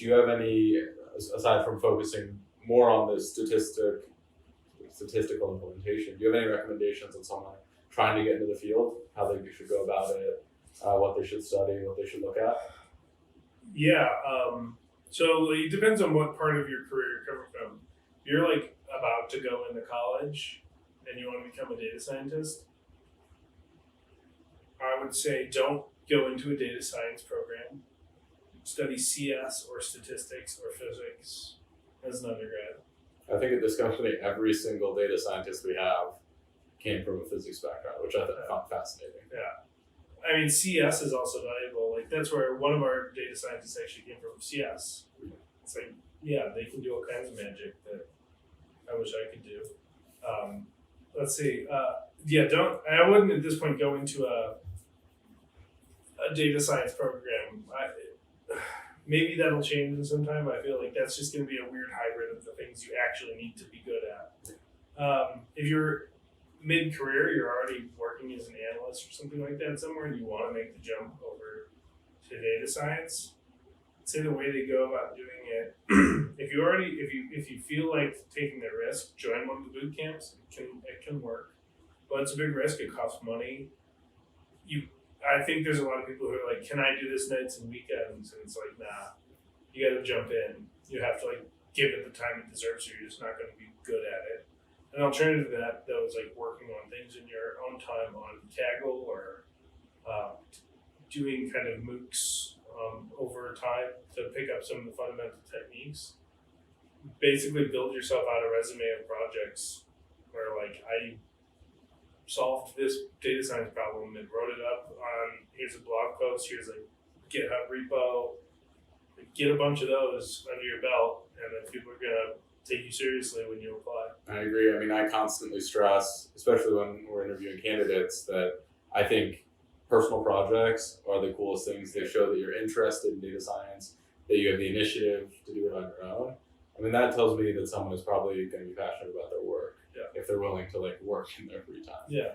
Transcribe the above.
do you have any, aside from focusing more on the statistical implementation, do you have any recommendations on someone trying to get into the field, how they should go about it, what they should study, what they should look at? Yeah. So it depends on what part of your career you're coming from. If you're like about to go into college and you want to become a data scientist, I would say don't go into a data science program. Study CS or statistics or physics as an undergrad. I think at this company, every single data scientist we have came from a physics background, which I found fascinating. Yeah. I mean, CS is also valuable. Like, that's where one of our data scientists actually came from, CS. It's like, yeah, they can do all kinds of magic that I wish I could do. Let's see. I wouldn't at this point go into a data science program. Maybe that'll change in some time. I feel like that's just going to be a weird hybrid of the things you actually need to be good at. If you're mid-career, you're already working as an analyst or something like that somewhere, and you want to make the jump over to data science, I'd say the way to go about doing it, if you feel like taking the risk, join one of the boot camps. It can work, but it's a big risk. It costs money. I think there's a lot of people who are like, can I do this nights and weekends? And it's like, nah, you got to jump in. You have to like give it the time it deserves, or you're just not going to be good at it. An alternative to that, though, is like working on things in your own time on Kaggle or doing kind of MOOCs over time to pick up some of the fundamental techniques. Basically, build yourself out a resume of projects where, like, I solved this data science problem and wrote it up on, here's a blog post, here's a GitHub repo. Get a bunch of those under your belt, and then people are going to take you seriously when you apply. I agree. I mean, I constantly stress, especially when we're interviewing candidates, that I think personal projects are the coolest things. They show that you're interested in data science, that you have the initiative to do it on your own. I mean, that tells me that someone is probably going to be passionate about their work, if they're willing to like work in their free time. Yeah.